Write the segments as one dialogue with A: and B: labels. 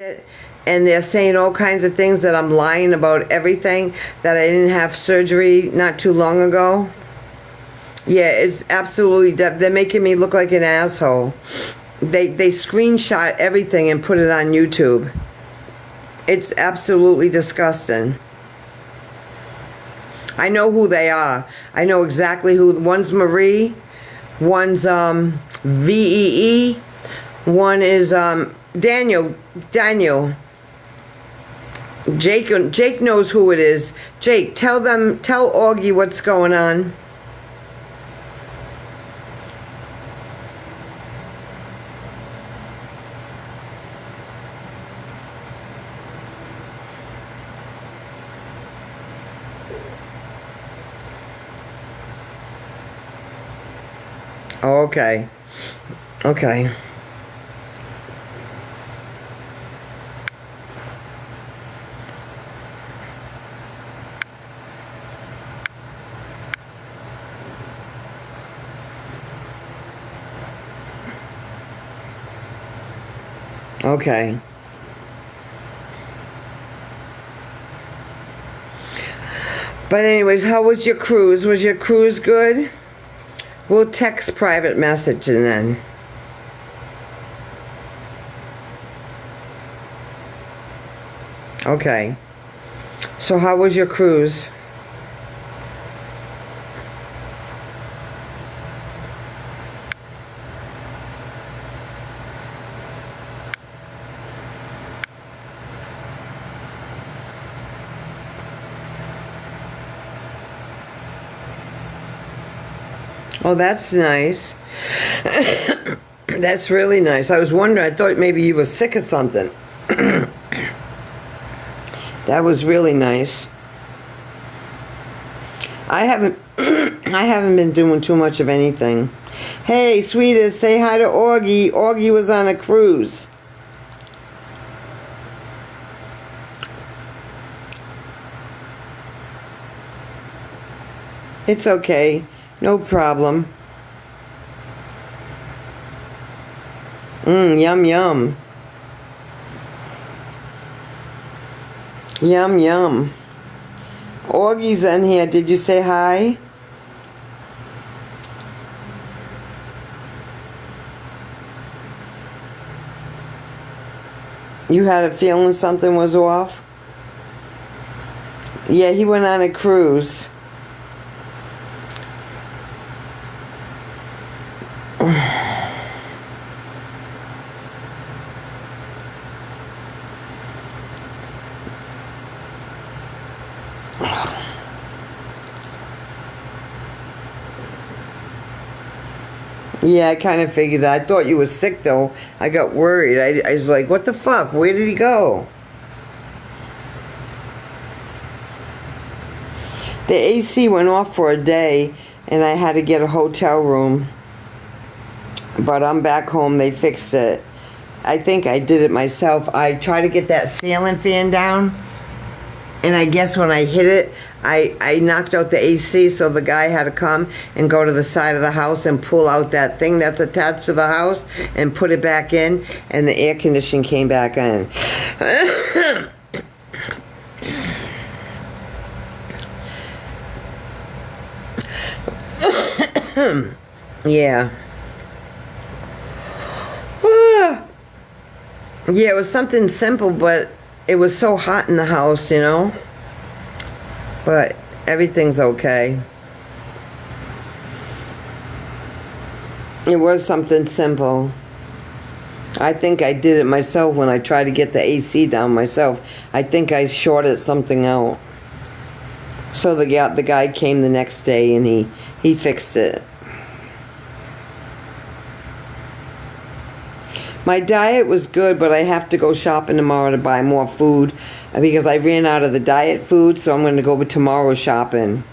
A: and they're saying all kinds of things that I'm lying about everything, that I didn't have surgery not too long ago. Yeah, it's absolutely, they're making me look like an asshole. They screenshot everything and put it on YouTube. It's absolutely disgusting. I know who they are. I know exactly who. One's Marie, one's VEE, one is Daniel. Jake knows who it is. Jake, tell Augie what's going on. Oh, okay. Okay. Okay. But anyways, how was your cruise? Was your cruise good? We'll text private message and then. Okay. So how was your cruise? Oh, that's nice. That's really nice. I was wondering, I thought maybe you were sick or something. That was really nice. I haven't been doing too much of anything. Hey, sweetest, say hi to Augie. Augie was on a cruise. It's okay. No problem. Yum, yum. Yum, yum. Augie's in here. Did you say hi? You had a feeling something was off? Yeah, he went on a cruise. Yeah, I kind of figured that. I thought you were sick, though. I got worried. I was like, what the fuck? Where did he go? The AC went off for a day, and I had to get a hotel room. But I'm back home. They fixed it. I think I did it myself. I tried to get that ceiling fan down, and I guess when I hit it, I knocked out the AC, so the guy had to come and go to the side of the house and pull out that thing that's attached to the house and put it back in, and the air conditioning came back in. Yeah. Yeah, it was something simple, but it was so hot in the house, you know? But everything's okay. It was something simple. I think I did it myself when I tried to get the AC down myself. I think I shorted something out. So the guy came the next day and he fixed it. My diet was good, but I have to go shopping tomorrow to buy more food because I ran out of the diet food, so I'm going to go tomorrow shopping.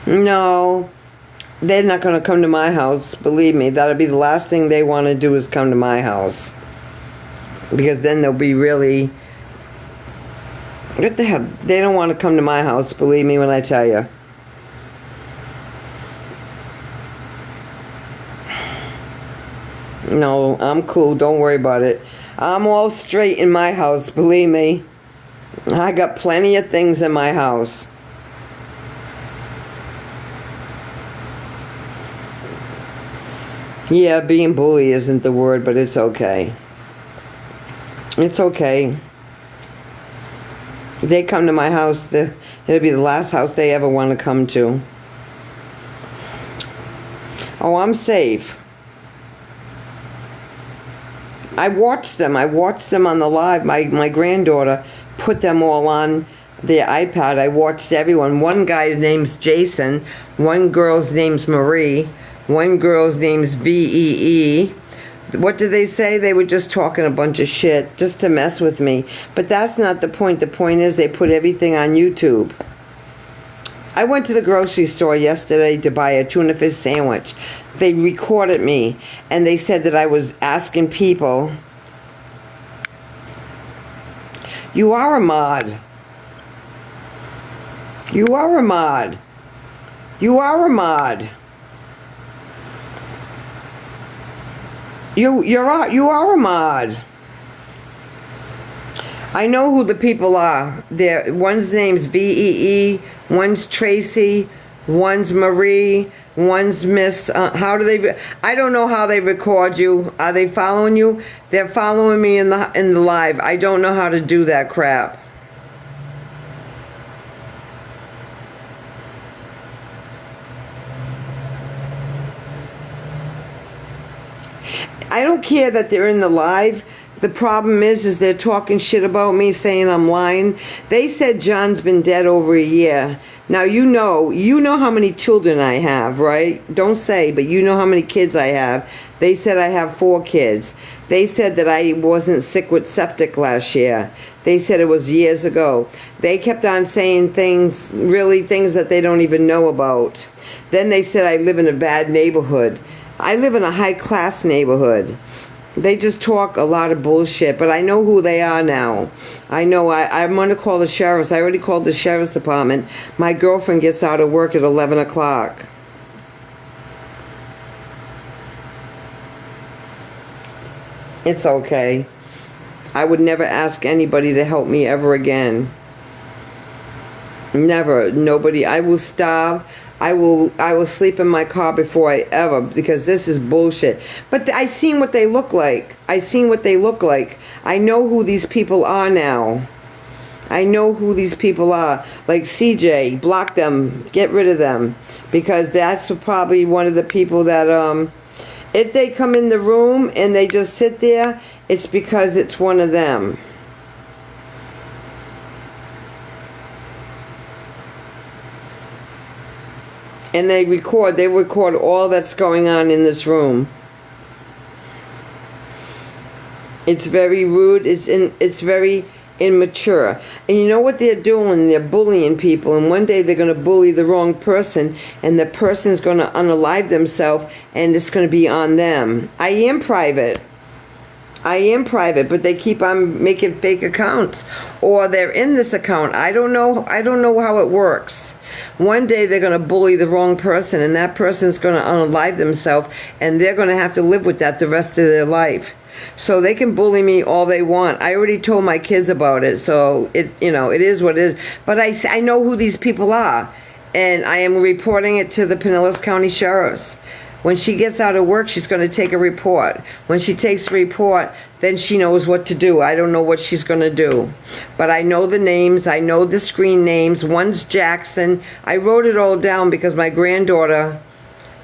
A: No, they're not going to come to my house. Believe me, that'll be the last thing they want to do is come to my house. Because then they'll be really What the hell? They don't want to come to my house, believe me when I tell you. No, I'm cool. Don't worry about it. I'm all straight in my house, believe me. I got plenty of things in my house. Yeah, being bully isn't the word, but it's okay. It's okay. If they come to my house, it'll be the last house they ever want to come to. Oh, I'm safe. I watched them. I watched them on the live. My granddaughter put them all on their iPad. I watched everyone. One guy's name's Jason. One girl's name's Marie. One girl's name's VEE. What did they say? They were just talking a bunch of shit just to mess with me. But that's not the point. The point is they put everything on YouTube. I went to the grocery store yesterday to buy a tuna fish sandwich. They recorded me and they said that I was asking people, "You are a mod. You are a mod. You are a mod. You are a mod." I know who the people are. One's name's VEE, one's Tracy, one's Marie, one's Miss. How do they? I don't know how they record you. Are they following you? They're following me in the live. I don't know how to do that crap. I don't care that they're in the live. The problem is they're talking shit about me, saying I'm lying. They said John's been dead over a year. Now you know how many children I have, right? Don't say, but you know how many kids I have. They said I have 4 kids. They said that I wasn't sick with septic last year. They said it was years ago. They kept on saying things that they don't even know about. Then they said I live in a bad neighborhood. I live in a high-class neighborhood. They just talk a lot of bullshit, but I know who they are now. I know I'm going to call the sheriffs. I already called the sheriff's department. My girlfriend gets out of work at 11 o'clock. It's okay. I would never ask anybody to help me ever again. Never. Nobody. I will starve. I will sleep in my car before I ever, because this is bullshit. But I seen what they look like. I seen what they look like. I know who these people are now. I know who these people are. Like CJ, block them, get rid of them, because that's probably one of the people that if they come in the room and they just sit there, it's because it's one of them. And they record all that's going on in this room. It's very rude, it's very immature. And you know what they're doing? They're bullying people, and one day they're going to bully the wrong person, and the person's going to unalive themselves, and it's going to be on them. I am private, but they keep on making fake accounts, or they're in this account. I don't know how it works. One day they're going to bully the wrong person, and that person's going to unalive themselves, and they're going to have to live with that the rest of their life. So they can bully me all they want. I already told my kids about it, so it is what it is. But I know who these people are, and I am reporting it to the Pinellas County Sheriff's. When she gets out of work, she's going to take a report. When she takes a report, then she knows what to do. I don't know what she's going to do. But I know the names. I know the screen names. One's Jackson. I wrote it all down because my granddaughter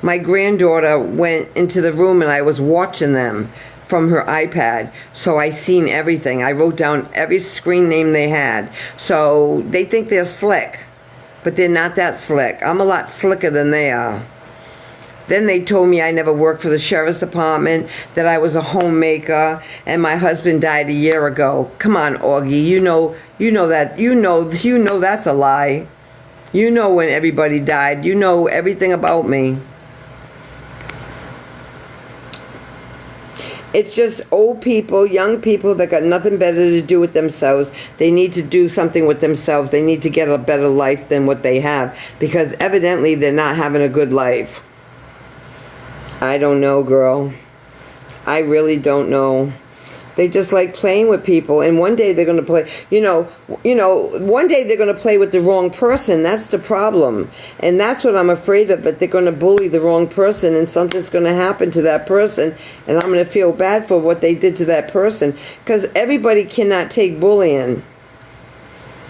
A: went into the room and I was watching them from her iPad. So I seen everything. I wrote down every screen name they had. So they think they're slick, but they're not that slick. I'm a lot slicker than they are. Then they told me I never worked for the sheriff's department, that I was a homemaker, and my husband died a year ago. Come on, Augie, you know that's a lie. You know when everybody died. You know everything about me. It's just old people, young people that got nothing better to do with themselves. They need to do something with themselves. They need to get a better life than what they have, because evidently they're not having a good life. I don't know, girl. I really don't know. They just like playing with people, and one day they're going to play, one day they're going to play with the wrong person. That's the problem. And that's what I'm afraid of, that they're going to bully the wrong person, and something's going to happen to that person, and I'm going to feel bad for what they did to that person, because everybody cannot take bullying.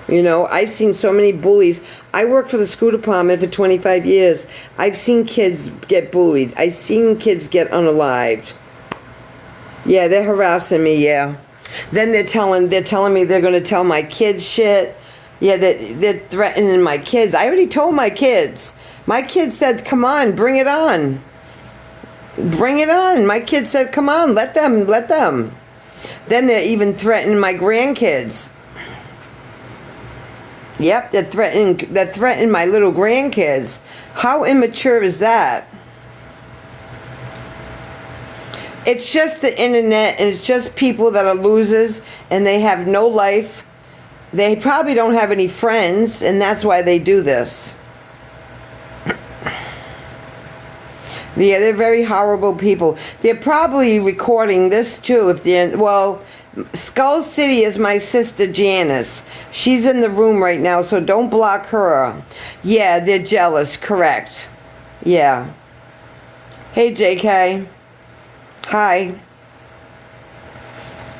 A: I've seen so many bullies. I worked for the school department for 25 years. I've seen kids get bullied. I've seen kids get unalived. Yeah, they're harassing me, yeah. Then they're telling me they're going to tell my kids shit. Yeah, they're threatening my kids. I already told my kids. My kids said, come on, bring it on. Bring it on. My kids said, come on, let them. Then they're even threatening my grandkids. Yep, they're threatening my little grandkids. How immature is that? It's just the internet, and it's just people that are losers, and they have no life. They probably don't have any friends, and that's why they do this. Yeah, they're very horrible people. They're probably recording this too. Skull City is my sister Janice. She's in the room right now, so don't block her. Yeah, they're jealous, correct. Yeah. Hey, JK. Hi.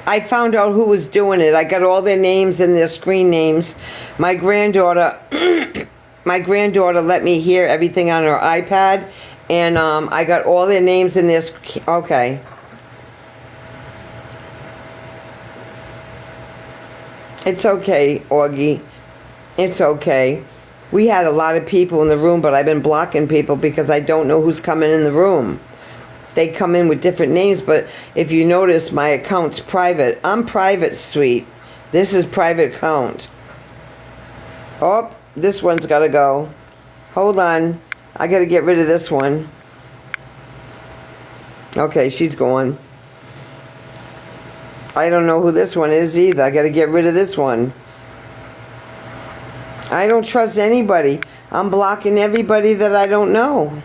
A: I found out who was doing it. I got all their names and their screen names. My granddaughter let me hear everything on her iPad, and I got all their names and their okay. It's okay, Augie. It's okay. We had a lot of people in the room, but I've been blocking people because I don't know who's coming in the room. They come in with different names, but if you notice, my account's private. I'm private, sweet. This is private account. Oh, this one's got to go. Hold on. I got to get rid of this one. Okay, she's gone. I don't know who this one is either. I got to get rid of this one. I don't trust anybody. I'm blocking everybody that I don't know.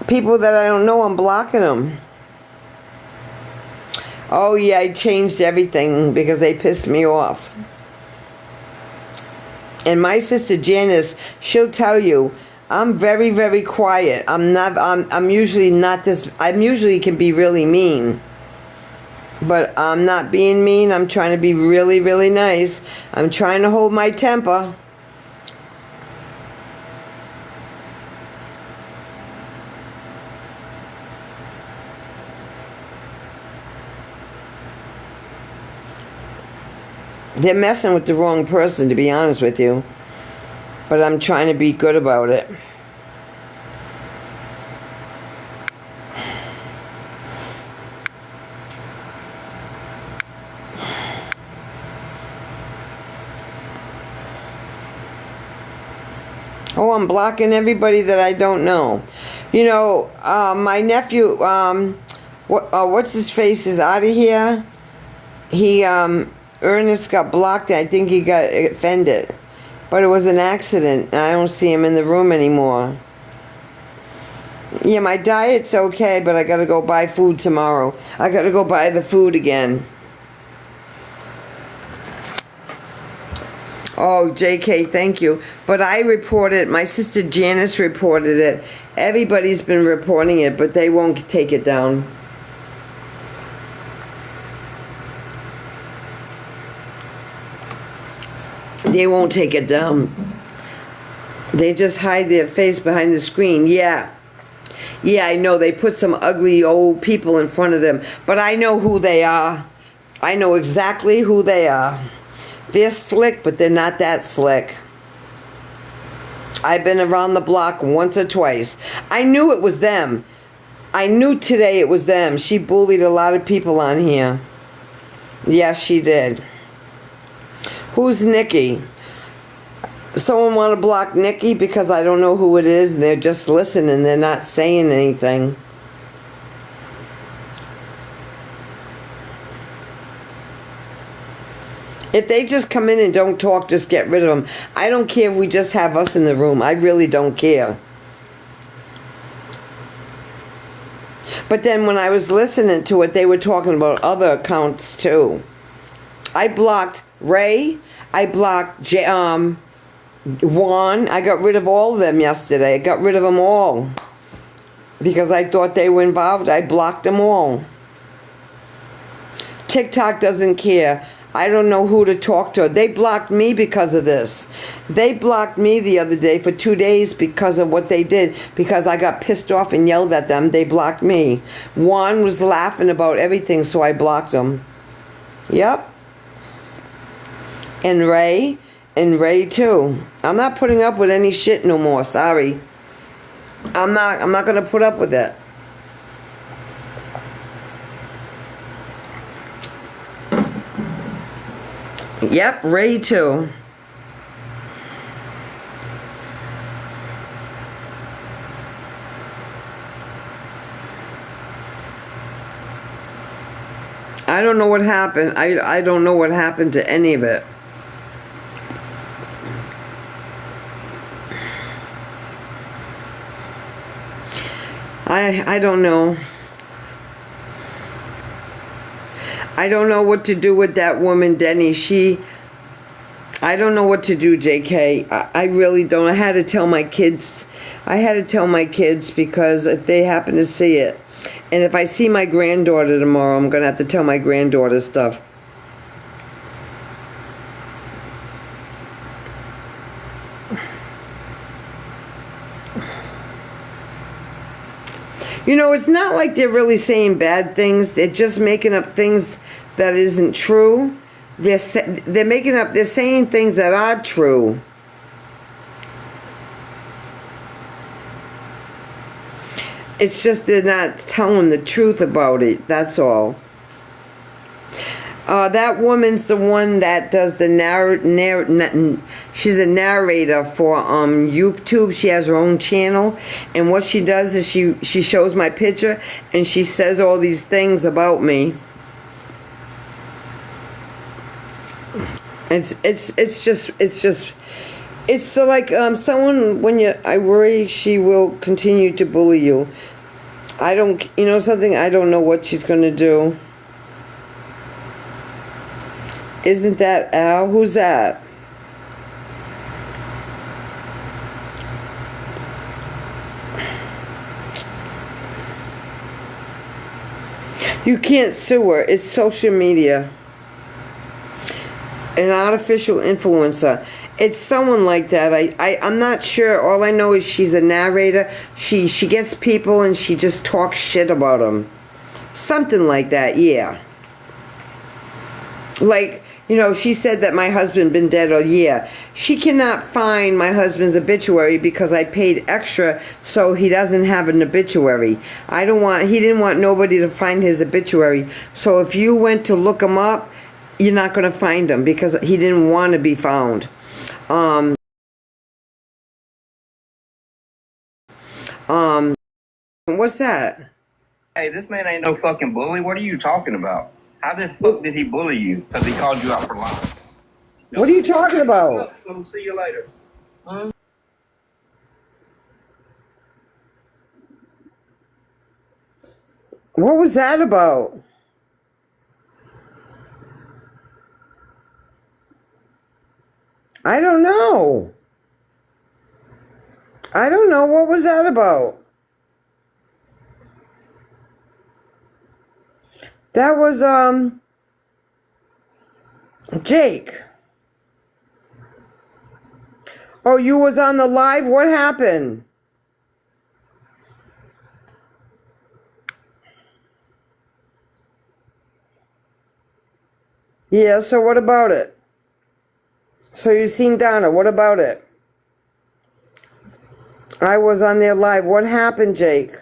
A: People that I don't know, I'm blocking them. Oh yeah, I changed everything because they pissed me off. And my sister Janice, she'll tell you, I'm very, very quiet. I'm usually not this. I usually can be really mean. But I'm not being mean. I'm trying to be really, really nice. I'm trying to hold my temper. They're messing with the wrong person, to be honest with you. But I'm trying to be good about it. Oh, I'm blocking everybody that I don't know. My nephew, what's his face, is out of here. Ernest got blocked. I think he got offended. But it was an accident. I don't see him in the room anymore. Yeah, my diet's okay, but I got to go buy food tomorrow. I got to go buy the food again. Oh, JK, thank you. But I reported, my sister Janice reported it. Everybody's been reporting it, but they won't take it down. They won't take it down. They just hide their face behind the screen. Yeah. Yeah, I know. They put some ugly old people in front of them. But I know who they are. I know exactly who they are. They're slick, but they're not that slick. I've been around the block once or twice. I knew it was them. I knew today it was them. She bullied a lot of people on here. Yes, she did. Who's Nikki? Someone want to block Nikki because I don't know who it is, and they're just listening. They're not saying anything. If they just come in and don't talk, just get rid of them. I don't care if we just have us in the room. I really don't care. But then when I was listening to it, they were talking about other accounts too. I blocked Ray. I blocked Juan. I got rid of all of them yesterday. I got rid of them all. Because I thought they were involved. I blocked them all. TikTok doesn't care. I don't know who to talk to. They blocked me because of this. They blocked me the other day for 2 days because of what they did. Because I got pissed off and yelled at them. They blocked me. Juan was laughing about everything, so I blocked him. Yep. And Ray too. I'm not putting up with any shit no more. Sorry. I'm not gonna put up with it. Yep, Ray too. I don't know what happened. I don't know what happened to any of it. I don't know. I don't know what to do with that woman, Denny. I don't know what to do, JK. I really don't. I had to tell my kids. Because if they happen to see it. And if I see my granddaughter tomorrow, I'm going to have to tell my granddaughter stuff. You know, it's not like they're really saying bad things. They're just making up things that isn't true. They're saying things that are true. It's just they're not telling the truth about it. That's all. That woman's the one that does the she's a narrator for YouTube. She has her own channel, and what she does is she shows my picture and she says all these things about me. It's like someone I worry she will continue to bully you. You know something, I don't know what she's going to do. Isn't that Al? Who's that? You can't sue her. It's social media. An artificial influencer. It's someone like that. I'm not sure. All I know is she's a narrator. She gets people and she just talks shit about them. Something like that, yeah. Like, you know, she said that my husband been dead a year. She cannot find my husband's obituary because I paid extra so he doesn't have an obituary. He didn't want nobody to find his obituary. So if you went to look him up, you're not going to find him because he didn't want to be found. What's that?
B: Hey, this man ain't no fucking bully. What are you talking about? How the fuck did he bully you? Because he called you out for lying.
A: What are you talking about?
B: So we'll see you later.
A: What was that about? I don't know. What was that about? That was, Jake. Oh, you was on the live? What happened? Yeah, so what about it? So you seen Donna, what about it? I was on there live. What happened, Jake?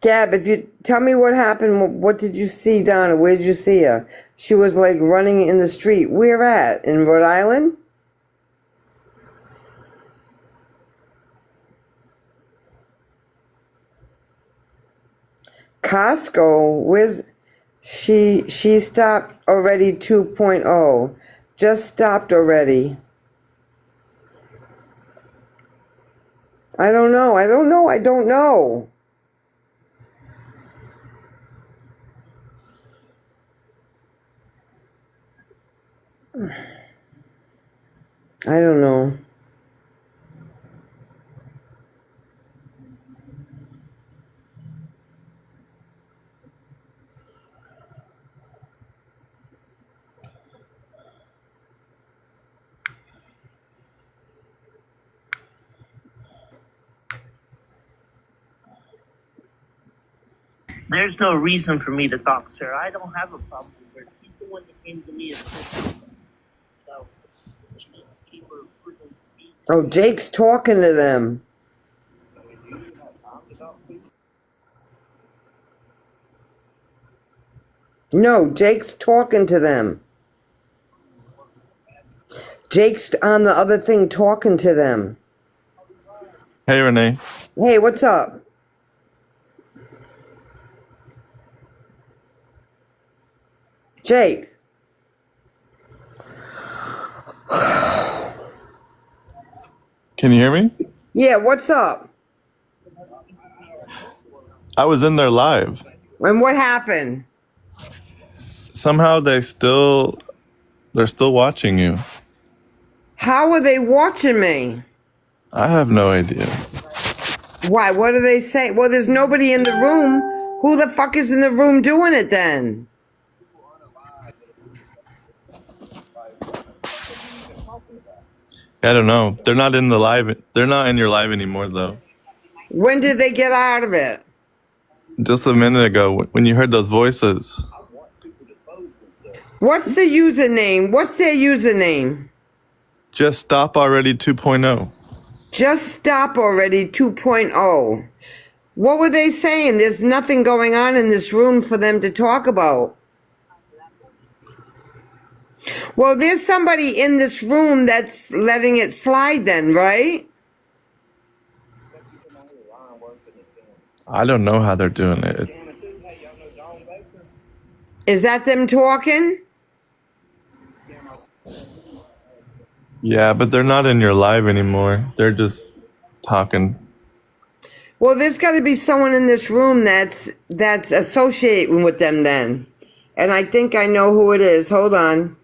A: Gab, if you tell me what happened, what did you see, Donna? Where did you see her? She was like running in the street. Where at? In Rhode Island? Costco, where's she stopped already 2.0. Just stopped already. I don't know. I don't know.
C: There's no reason for me to talk, sir. I don't have a problem with her. She's the one that came to me as a so she needs to keep her freaking feet.
A: Oh, Jake's talking to them. No, Jake's talking to them. Jake's on the other thing talking to them.
D: Hey, Renee.
A: Hey, what's up? Jake.
D: Can you hear me?
A: Yeah, what's up?
D: I was in there live.
A: And what happened?
D: Somehow they're still watching you.
A: How are they watching me?
D: I have no idea.
A: Why? What do they say? Well, there's nobody in the room. Who the fuck is in the room doing it then?
D: I don't know. They're not in your live anymore though.
A: When did they get out of it?
D: Just a minute ago when you heard those voices.
A: What's the username? What's their username?
D: Just stop already 2.0.
A: Just stop already 2.0. What were they saying? There's nothing going on in this room for them to talk about. Well, there's somebody in this room that's letting it slide then, right?
D: I don't know how they're doing it.
A: Is that them talking?
D: Yeah, but they're not in your live anymore. They're just talking.
A: Well, there's got to be someone in this room that's associating with them then. And I think I know who it is. Hold on.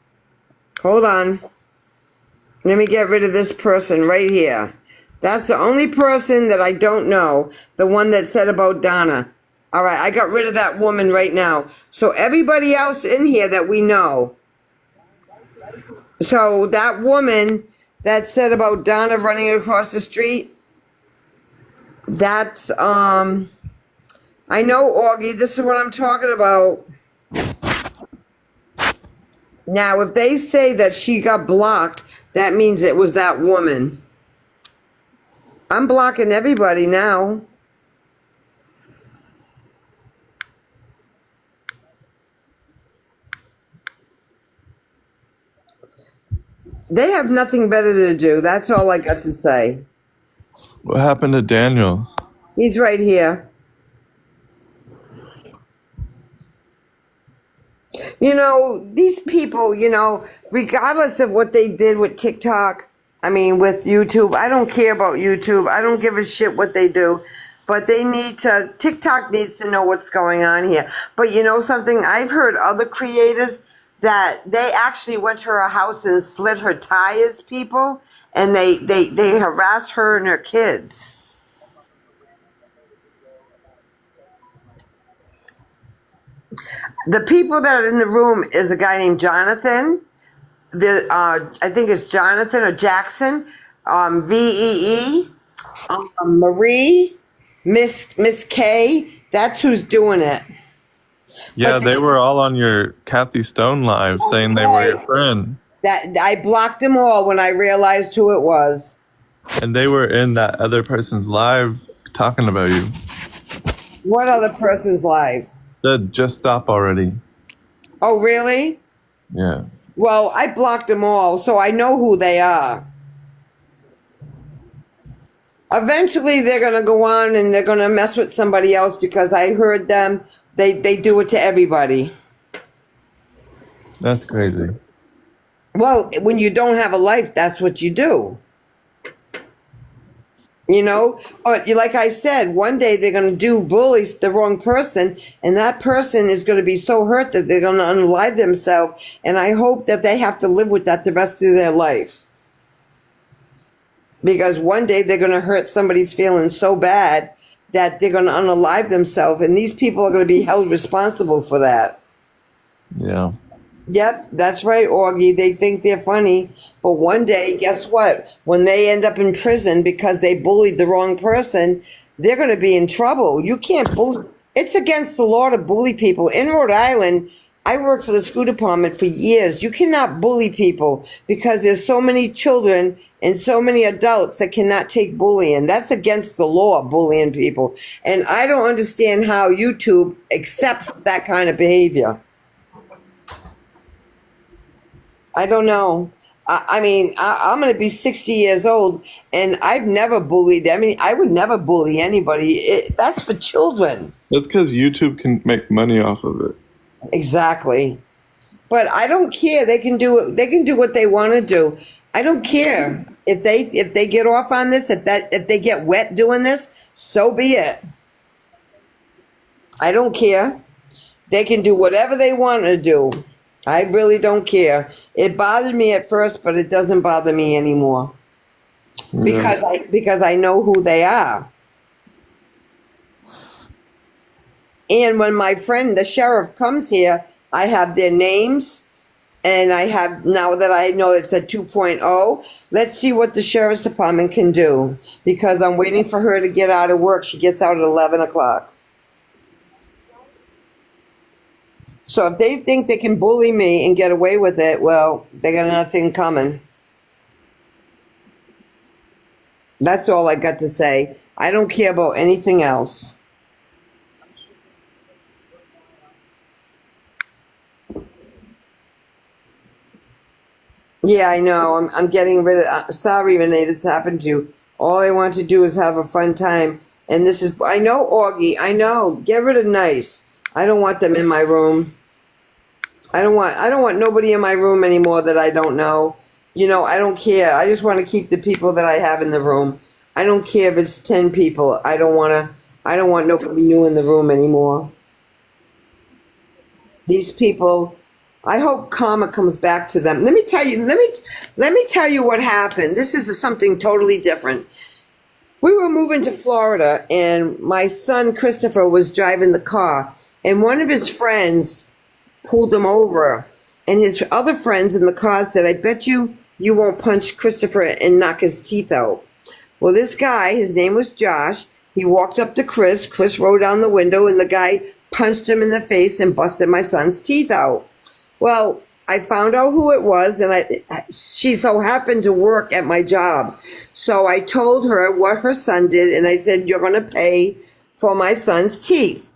A: Let me get rid of this person right here. That's the only person that I don't know. The one that said about Donna. All right, I got rid of that woman right now. So everybody else in here that we know. So that woman that said about Donna running across the street, that's, I know, Augie, this is what I'm talking about. Now, if they say that she got blocked, that means it was that woman. I'm blocking everybody now. They have nothing better to do. That's all I got to say.
D: What happened to Daniel?
A: He's right here. You know, these people, regardless of what they did with TikTok, with YouTube, I don't care about YouTube. I don't give a shit what they do. But TikTok needs to know what's going on here. But you know something? I've heard other creators that they actually went to her house and slit her tires, people, and they harassed her and her kids. The people that are in the room is a guy named Jonathan. I think it's Jonathan or Jackson, VEE, Marie, Miss K. That's who's doing it.
D: Yeah, they were all on your Kathy Stone live saying they were your friend.
A: That I blocked them all when I realized who it was.
D: And they were in that other person's live talking about you.
A: What other person's live?
D: Just stop already.
A: Oh, really?
D: Yeah.
A: Well, I blocked them all, so I know who they are. Eventually, they're going to go on and they're going to mess with somebody else because I heard them. They do it to everybody.
D: That's crazy.
A: Well, when you don't have a life, that's what you do. You know, but like I said, one day they're going to do bully the wrong person, and that person is going to be so hurt that they're going to unalive themselves. And I hope that they have to live with that the rest of their life. Because one day they're going to hurt somebody's feelings so bad that they're going to unalive themselves, and these people are going to be held responsible for that.
D: Yeah.
A: Yep, that's right, Augie. They think they're funny, but one day, guess what? When they end up in prison because they bullied the wrong person, they're going to be in trouble. You can't bully. It's against the law to bully people. In Rhode Island, I worked for the school department for years. You cannot bully people because there's so many children and so many adults that cannot take bullying. That's against the law, bullying people. And I don't understand how YouTube accepts that kind of behavior. I don't know. I'm going to be 60 years old, and I've never bullied. I mean, I would never bully anybody. That's for children.
D: That's because YouTube can make money off of it.
A: Exactly. But I don't care. They can do it. They can do what they want to do. I don't care if they get off on this. If they get wet doing this, so be it. I don't care. They can do whatever they want to do. I really don't care. It bothered me at first, but it doesn't bother me anymore.
D: Yeah.
A: Because I know who they are. And when my friend, the sheriff, comes here, I have their names, and I have, now that I know it's the 2.0, let's see what the sheriff's department can do. Because I'm waiting for her to get out of work. She gets out at 11 o'clock. So if they think they can bully me and get away with it, well, they got nothing coming. That's all I got to say. I don't care about anything else. Yeah, I know. I'm getting rid of. Sorry, Renee, this happened to you. All I want to do is have a fun time, and this is. I know, Augie. I know. Get rid of nice. I don't want them in my room. I don't want nobody in my room anymore that I don't know. You know, I don't care. I just want to keep the people that I have in the room. I don't care if it's 10 people. I don't want nobody new in the room anymore. These people, I hope karma comes back to them. Let me tell you what happened. This is something totally different. We were moving to Florida, and my son Christopher was driving the car, and one of his friends pulled him over, and his other friends in the car said, I bet you won't punch Christopher and knock his teeth out. Well, this guy, his name was Josh, he walked up to Chris rolled down the window, and the guy punched him in the face and busted my son's teeth out. Well, I found out who it was, and she so happened to work at my job. So I told her what her son did, and I said, you're going to pay for my son's teeth.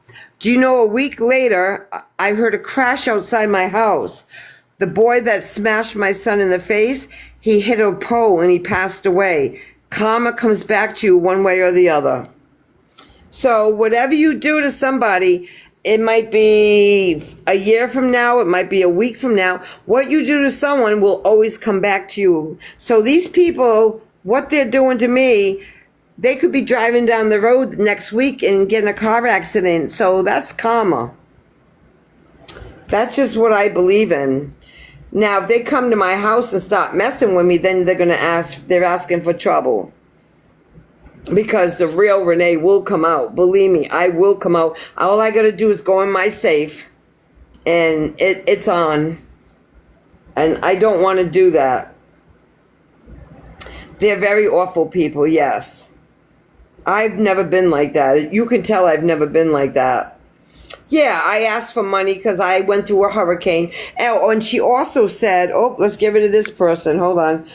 A: Do you know, a week later, I heard a crash outside my house. The boy that smashed my son in the face, he hit a pole and he passed away. Karma comes back to you one way or the other. So whatever you do to somebody, it might be a year from now, it might be a week from now. What you do to someone will always come back to you. So these people, what they're doing to me, they could be driving down the road next week and get in a car accident. So that's karma. That's just what I believe in. Now, if they come to my house and start messing with me, then they're asking for trouble. Because the real Renee will come out. Believe me, I will come out. All I got to do is go in my safe, and it's on. And I don't want to do that. They're very awful people, yes. I've never been like that. You can tell I've never been like that. Yeah, I asked for money because I went through a hurricane. Oh, and she also said, oh, let's get rid of this person. Hold on.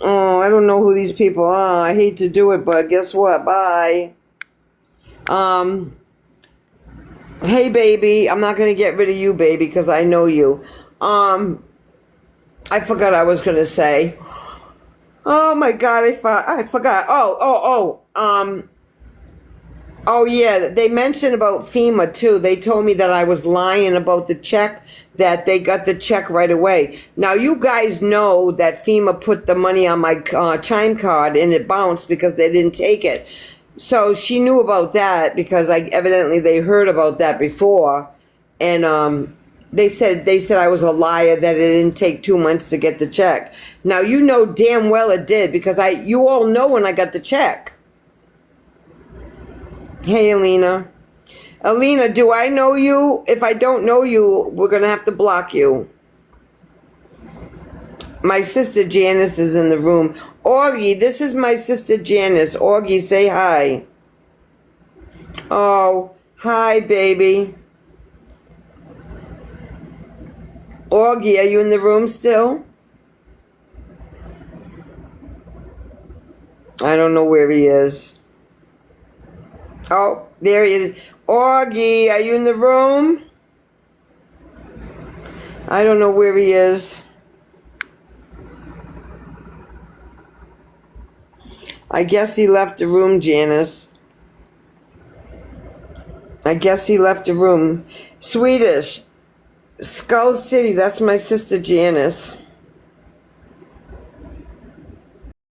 A: Oh, I don't know who these people are. I hate to do it, but guess what? Bye. Hey, baby. I'm not going to get rid of you, baby, because I know you. I forgot I was going to say. Oh my God, I forgot. Oh yeah, they mentioned about FEMA too. They told me that I was lying about the check, that they got the check right away. Now you guys know that FEMA put the money on my chime card and it bounced because they didn't take it. So she knew about that because evidently they heard about that before, and they said I was a liar, that it didn't take 2 months to get the check. Now you know damn well it did, because you all know when I got the check. Hey, Alina. Alina, do I know you? If I don't know you, we're going to have to block you. My sister Janice is in the room. Augie, this is my sister Janice. Augie, say hi. Oh, hi, baby. Augie, are you in the room still? I don't know where he is. Oh, there he is. Augie, are you in the room? I don't know where he is. I guess he left the room, Janice. I guess he left the room. Swedish. Skull City, that's my sister Janice.